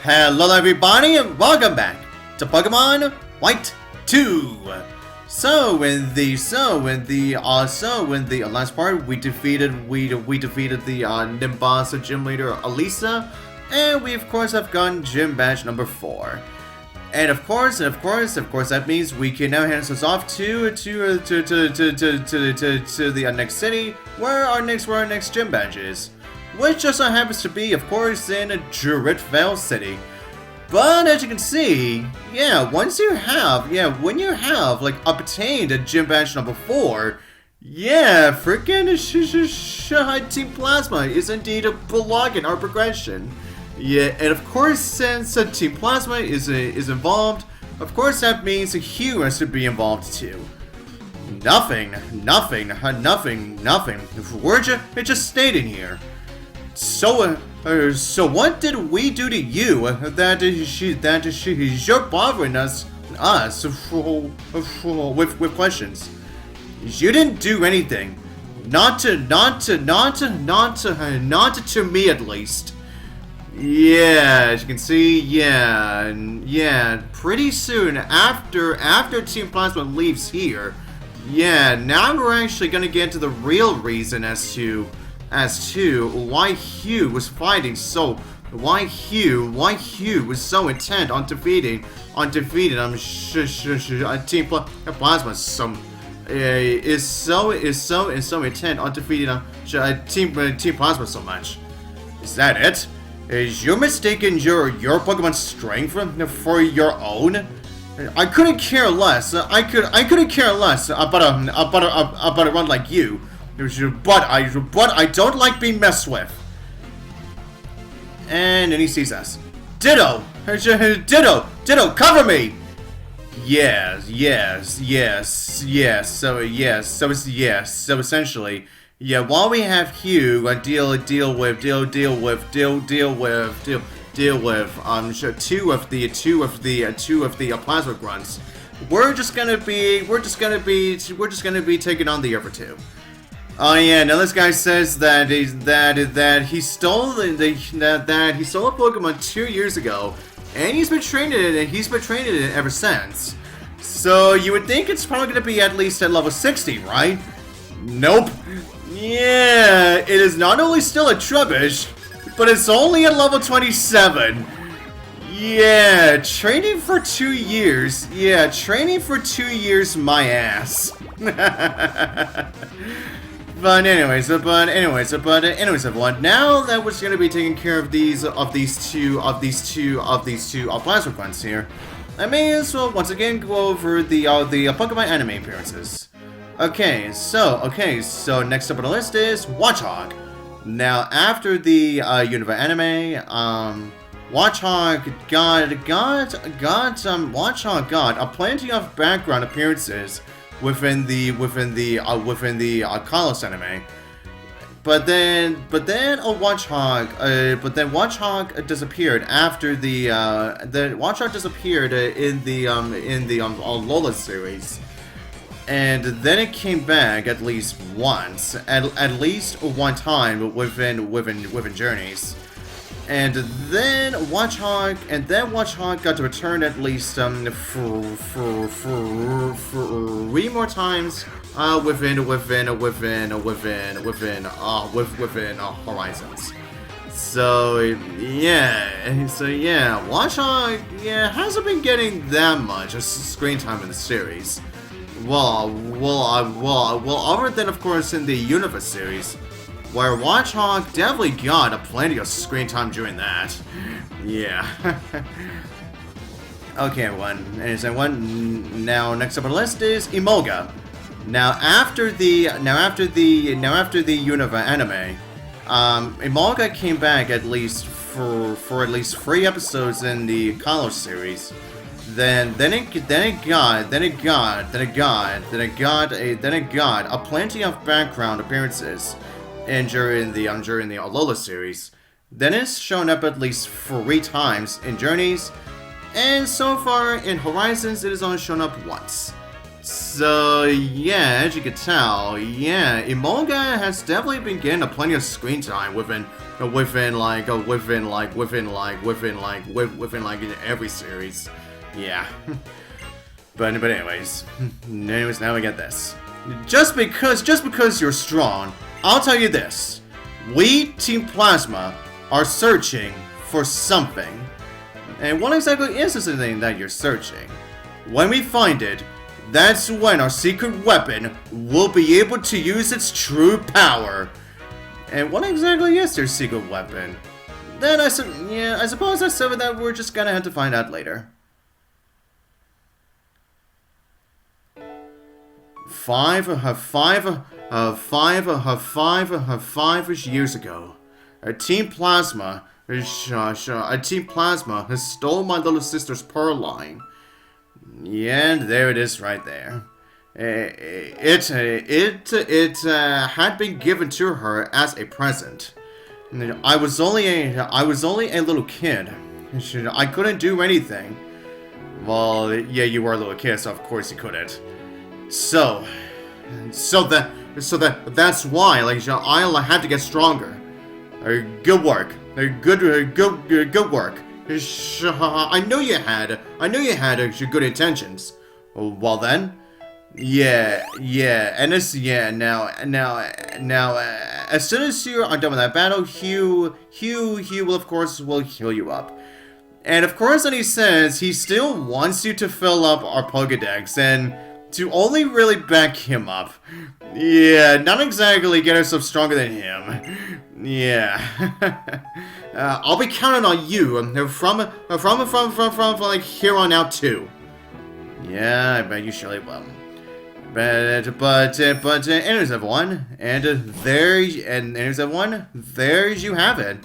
Hello everybody and welcome back to Pokemon White 2. So in the last part we defeated the Nimbus gym leader Elisa, and we of course have gotten gym badge number 4. And of course that means we can now hand us off to the next city where our next gym badge is. Which just so happens to be, of course, in Druidvale City. But as you can see, when you have like obtained a gym badge number 4, freaking Team Plasma is indeed blocking our progression. Yeah, and of course, since Team Plasma is involved, of course that means Hugh has to be involved too. Nothing. We're just stating here. So what did we do to you that you're bothering us with questions? You didn't do anything. Not to me at least. Yeah, as you can see, pretty soon after Team Plasma leaves here, now we're actually gonna get into the real reason as to why Hugh was fighting why Hugh was so intent on defeating Team Plasma is so intent on defeating Team Plasma so much. Is that it? Is you mistaken your Pokemon's strength for your own? I couldn't care less. I couldn't care less about a run like you. But I don't like being messed with. And then he sees us. Ditto, cover me. Yes. So essentially, while we have Hugh deal with two of the plasma grunts, we're just gonna be taking on the other two. Oh yeah, now this guy says that he stole a Pokemon 2 years ago, and he's been training it ever since. So you would think it's probably gonna be at least at level 60, right? Nope. Yeah, it is not only still a Trubbish, but it's only at level 27. Yeah, training for 2 years. Yeah, training for 2 years, my ass. But anyways, everyone. Now that we're gonna be taking care of these two plasma grunts here, I may as well once again go over the Pokemon anime appearances. Okay, so next up on the list is Watchog. Now after the Unova anime, Watchog got a plenty of background appearances within the Kalos anime, but then Watchog disappeared after the Watchog disappeared in the Alola series, and then it came back at least once, at least one time within Journeys. And then Watchog got to return at least 3 more times within Horizons. So Watchog hasn't been getting that much screen time in the series. Well, other than of course in the Universe series, where Watchog definitely got plenty of screen time during that. Yeah. Okay, everyone. Now next up on the list is Emolga. Now after the Unova anime, Emolga came back at least for at least 3 episodes in the Kalos series. Then it got a plenty of background appearances. And during the Alola series, then it's shown up at least 3 times in Journeys, and so far in Horizons it has only shown up once. So as you can tell, Emolga has definitely been getting plenty of screen time within within every series. Yeah. but anyways, now we get this. Just because you're strong, I'll tell you this: we Team Plasma are searching for something. And what exactly is this thing that you're searching? When we find it, that's when our secret weapon will be able to use its true power. And what exactly is their secret weapon? Then I suppose that's something that we're just gonna have to find out later. 5 years ago, a Team Plasma has stole my little sister's pearl line. Yeah, and there it is right there. It had been given to her as a present. I was only a little kid. I couldn't do anything. Well, yeah, you were a little kid, so of course you couldn't. So that's why, I had to get stronger. Good work. Good work. I know you had your good intentions. Well then, and now, as soon as you are done with that battle, Hugh will of course heal you up. And of course, then he says he still wants you to fill up our Pokédex and to only really back him up. Yeah, not exactly get ourselves stronger than him. Yeah. I'll be counting on you from like here on out too. Yeah, I bet you surely will. But anyways, everyone, there you have it.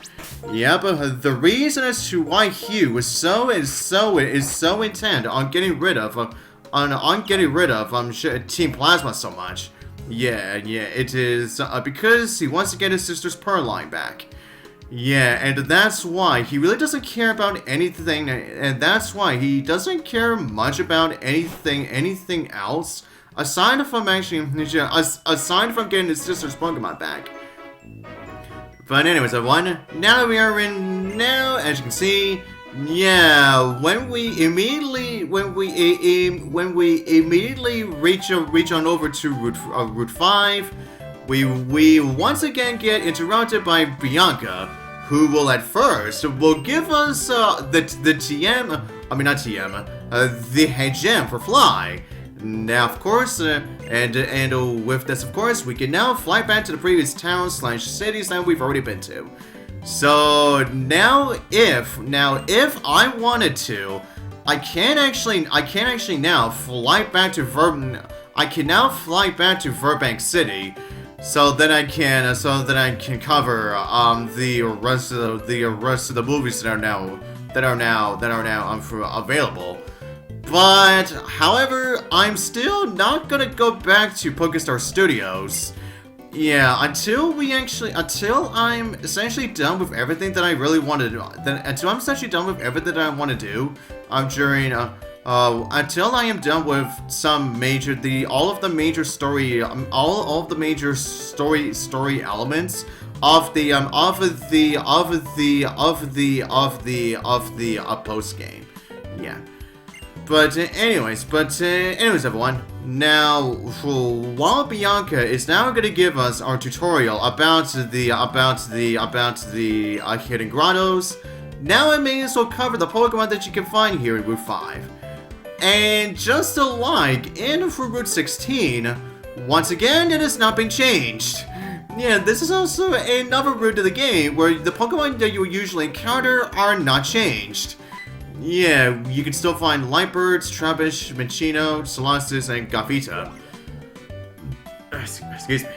Yeah, but the reason as to why Hugh is so intent on getting rid of Team Plasma so much. Yeah, it is because he wants to get his sister's pearl line back. Yeah, and that's why he really doesn't care about anything, and that's why he doesn't care much about anything else aside from getting his sister's Pokemon back. But anyways, everyone, now as you can see, yeah, when we immediately reach on over to Route 5, we once again get interrupted by Bianca, who will at first give us the gem for fly. Now, of course, and with this, of course, we can now fly back to the previous towns/cities that we've already been to. So now, if I wanted to, I can actually now fly back to Burbank City, so that I can cover the rest of the movies that are now available. But however, I'm still not gonna go back to PokeStar Studios. Yeah, until I'm essentially done with everything that I really want to do. Until I'm essentially done with everything that I want to do. Until I am done with all of the major story elements of the post game. Yeah. But anyways, everyone. Now, while Bianca is now going to give us our tutorial about the Hidden Grottoes, now I may as well cover the Pokemon that you can find here in Route 5. And just like in Route 16, once again, it has not been changed. Yeah, this is also another route to the game where the Pokemon that you usually encounter are not changed. Yeah, you can still find Lightbirds, Trubbish, Minccino, Celestis, and Gothita. Excuse me.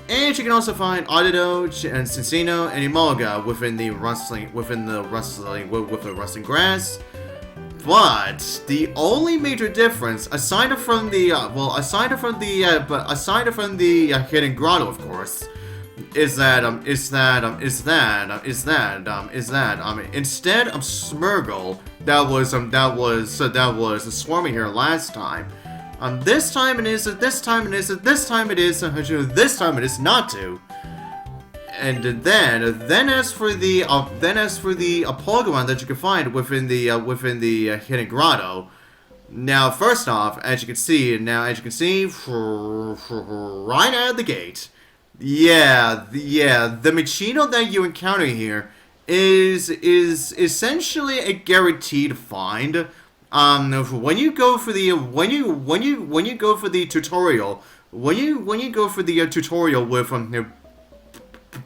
And you can also find Audito and Cincino and Emolga within the rustling grass. But the only major difference, aside from the Hidden Grotto, of course, is that instead of Smeargle that was swarming here last time, this time it is not to. then as for the Pokemon that you can find within the Hidden Grotto. Now, first off, as you can see, right out of the gate, the Machino that you encounter here is essentially a guaranteed find. When you go for the tutorial, with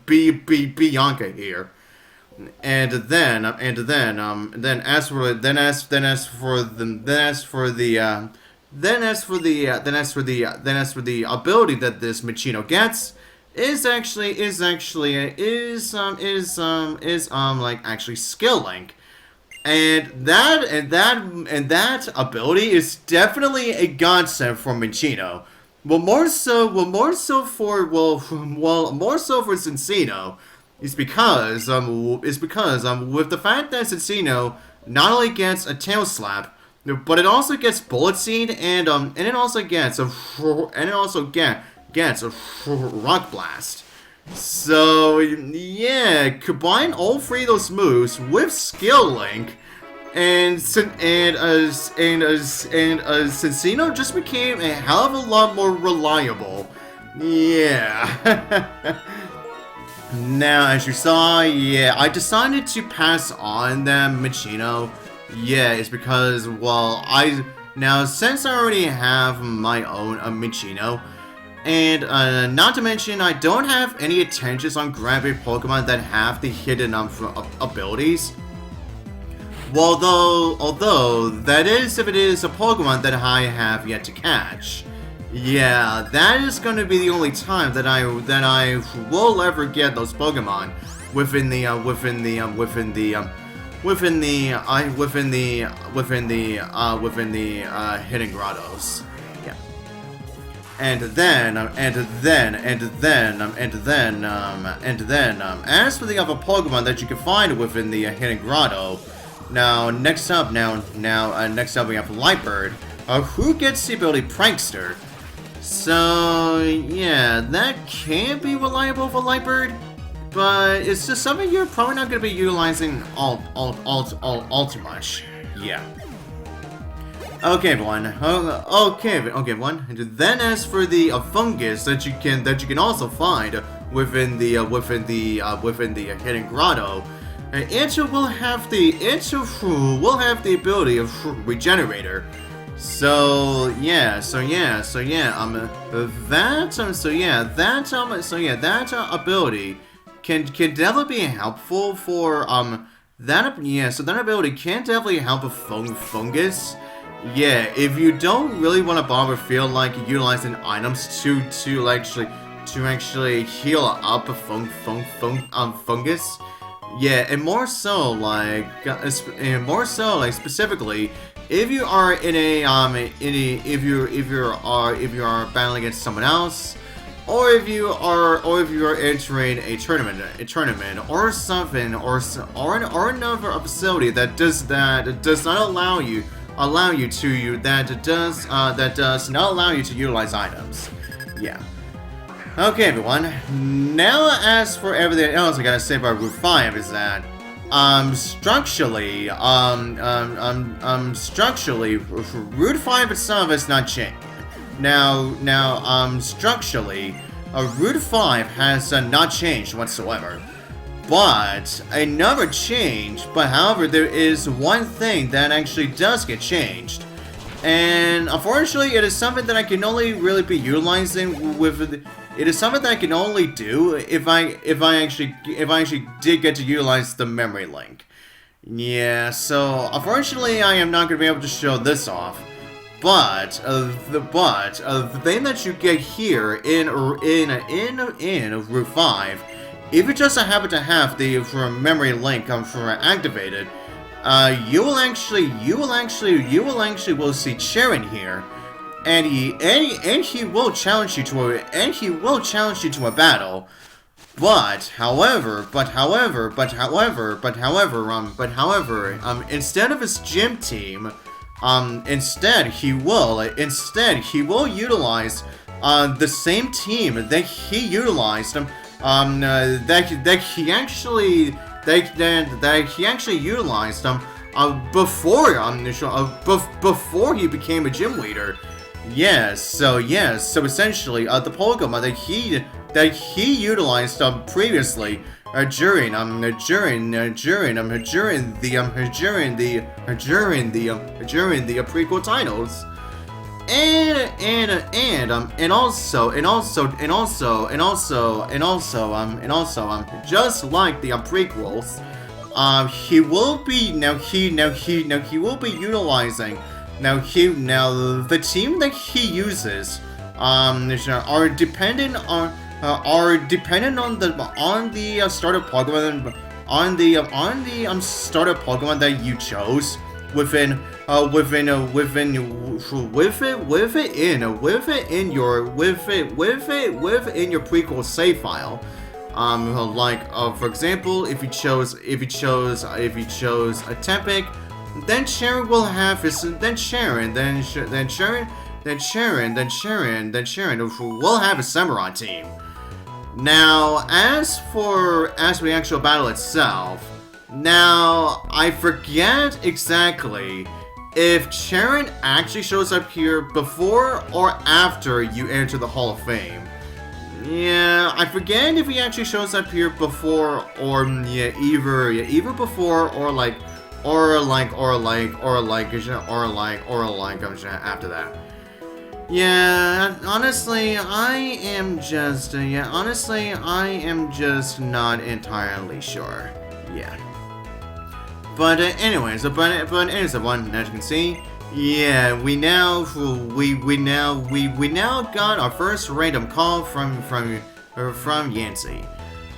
Bianca here. And then as for the ability that this Machino gets is actually skill link. And that ability is definitely a godsend for Machino. More so for Cincino. Is because with the fact that Cincino not only gets a tail slap, but it also gets bullet seed and it also gets a rock blast. So yeah, combine all three of those moves with skill link, and Cincino just became a hell of a lot more reliable. Yeah. Now, as you saw, I decided to pass on that Machino. Yeah, it's because, well, since I already have my own Machino, and not to mention, I don't have any intentions on grabbing Pokemon that have the hidden abilities. Well, although that is if it is a Pokemon that I have yet to catch. Yeah, that is going to be the only time that I will ever get those Pokemon within the Hidden Grottoes. Yeah. And then as for the other Pokemon that you can find within the Hidden Grotto, next up we have Lightbird, who gets the ability Prankster. So yeah, that can be reliable for Lightbird, but it's just something you're probably not going to be utilizing all too much. Yeah. Okay, everyone. Okay, everyone. And then as for the fungus that you can also find within the Hidden Grotto, it will have the ability of Regenerator. That ability can definitely be helpful for that ability can definitely help a fungus. Yeah, if you don't really want to bother feel like utilizing items to actually heal up a fungus. Yeah, and more so specifically, if you are if you are battling against someone else, or if you are entering a tournament or something, or another facility that does not allow you to utilize items. Yeah. Okay, everyone. Now, as for everything else I gotta say about Route 5 is that, structurally, Route 5 itself has not changed. Structurally, Route 5 has not changed whatsoever. But however, there is one thing that actually does get changed. And unfortunately, it is something that I can only really be utilizing with. It is something that I can only do if I actually did get to utilize the memory link. Yeah, so unfortunately, I am not going to be able to show this off. But the thing that you get here in Route 5, if you just happen to have the memory link activated, you will actually see Sharon here, and he will challenge you to a battle. But however, instead of his gym team, instead he will utilize the same team that he utilized that he actually that he actually utilized before he became a gym leader. Yes, so essentially the Pokemon that he utilized previously during the prequel titles. And also, just like the prequels, he will be utilizing the team that he uses are dependent on the starter Pokemon starter Pokemon that you chose within your prequel save file. For example, if you chose a Tempic, then Sharon will have his then Sharon will have a Samurott team. Now, as for the actual battle itself, now I forget exactly if Sharon actually shows up here before or after you enter the Hall of Fame. Yeah, I forget if he actually shows up here before or either before or after that. Yeah, honestly, I am just not entirely sure. Yeah. But anyways, everyone, as you can see, yeah, we now got our first random call from Yancey.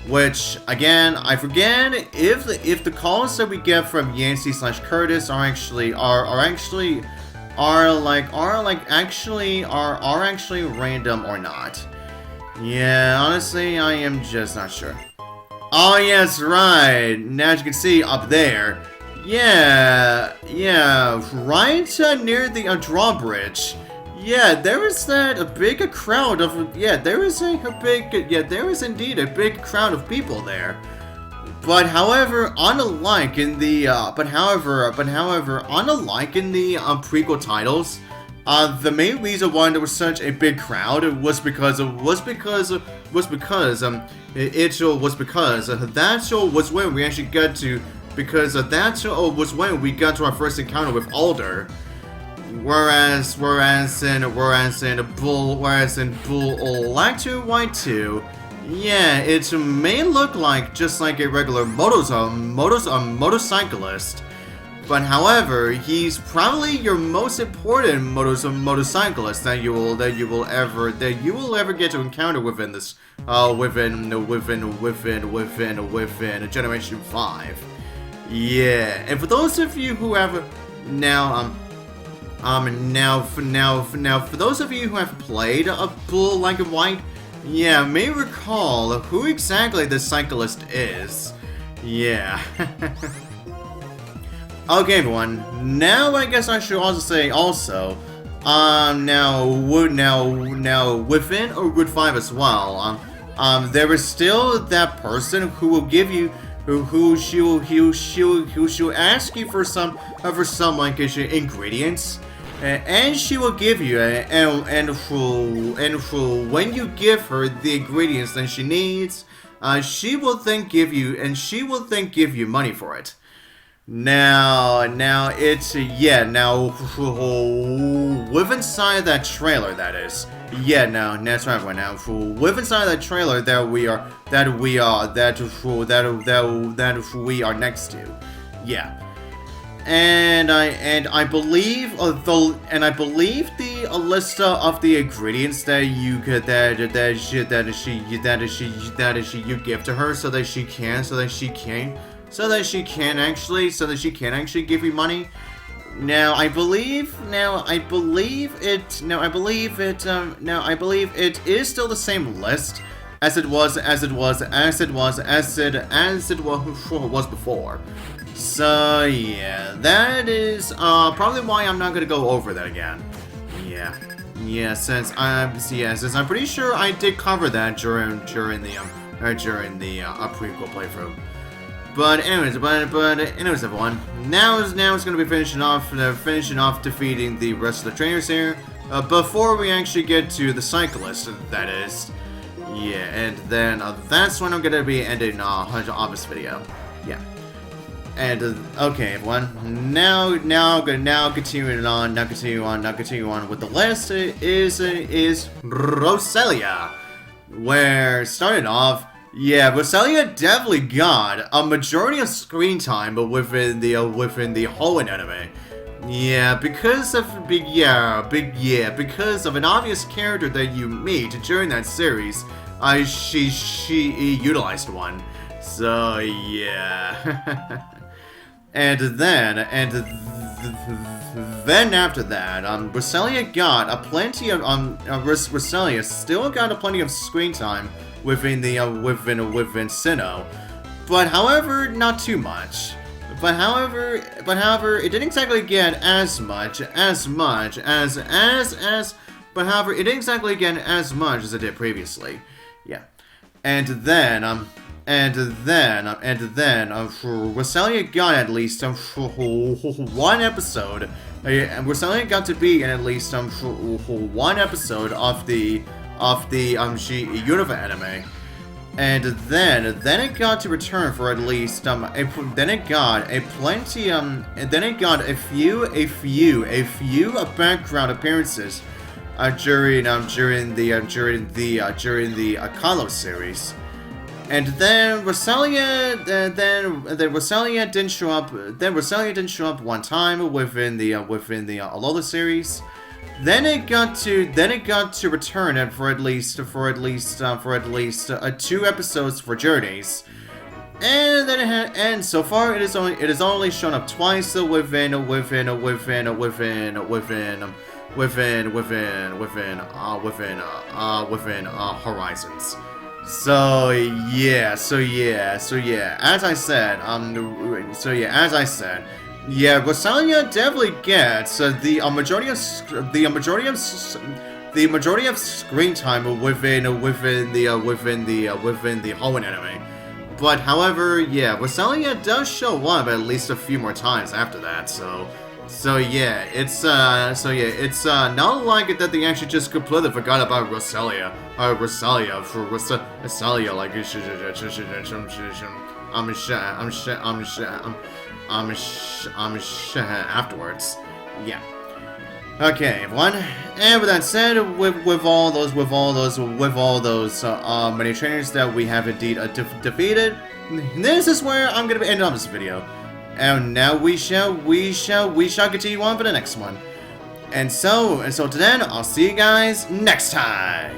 Which, again, I forget if the calls that we get from Yancey / Curtis are actually random or not. Yeah, honestly, I am just not sure. Oh yes, right. Now as you can see up there, yeah, right near the drawbridge. Yeah, there is a big crowd of there is indeed a big crowd of people there. But however, unlike in the prequel titles, the main reason why there was such a big crowd was because that was when we actually got to we got to our first encounter with Alder. Whereas in Bull Lacto White 2, yeah, it may look just like a regular motorcyclist, but however, he's probably your most important motorcyclist that you will ever get to encounter within this within Generation 5. Yeah, and for those of you who have for those of you who have played a Bull Like and White, yeah, may recall who exactly the cyclist is. Yeah. Okay, everyone. Now I guess I should also say now within Route 5 as well, there is still that person who will give you she'll ask you for some ingredients. And she will give you, when you give her the ingredients that she needs, she will then give you money for it. Now it's with inside that trailer, that is. Yeah, no, that's right. Right now, with inside that trailer that we are next to. Yeah. And I believe the list of the ingredients that you could you give to her so that she can actually give you money. Now I believe it is still the same list as it was before. So yeah, that is probably why I'm not gonna go over that again. Since I'm pretty sure I did cover that during during the a prequel playthrough. But anyways, everyone, now it's gonna be finishing off defeating the rest of the trainers here. Before we actually get to the cyclist, that is. Yeah, and then that's when I'm gonna be ending off this video. Yeah. And okay, everyone. Now continue on with the list is Roselia, where starting off. Yeah, Roselia definitely got a majority of screen time within the Hoenn anime. Yeah, because of an obvious character that you meet during that series, she utilized one. So yeah. and then after that, Roselia got a plenty of Roselia still got a plenty of screen time within Sinnoh, but however, not too much. But however, it didn't exactly get as much as it did previously. Yeah, and then Roselia got at least one episode. Roselia got to be in at least one episode of the Unova anime, and then it got to return for at least then it got a few background appearances during the Kahlo series. And then Roselia didn't show up. Then Roselia didn't show up one time within the Alola series. Then it got to return for at least 2 episodes for Journeys. And then and so far it is only shown up twice within Horizons. So yeah. As I said, Roselia definitely gets the majority of screen time within the Hoenn anime. But however, yeah, Roselia does show up at least a few more times after that. So yeah, it's not like it that they actually just completely forgot about Roselia. Roselia like afterwards. Yeah. Okay, everyone. And with that said, with all those many trainers that we have indeed defeated, this is where I'm gonna end on this video. And now we shall continue on for the next one. And so till then, I'll see you guys next time.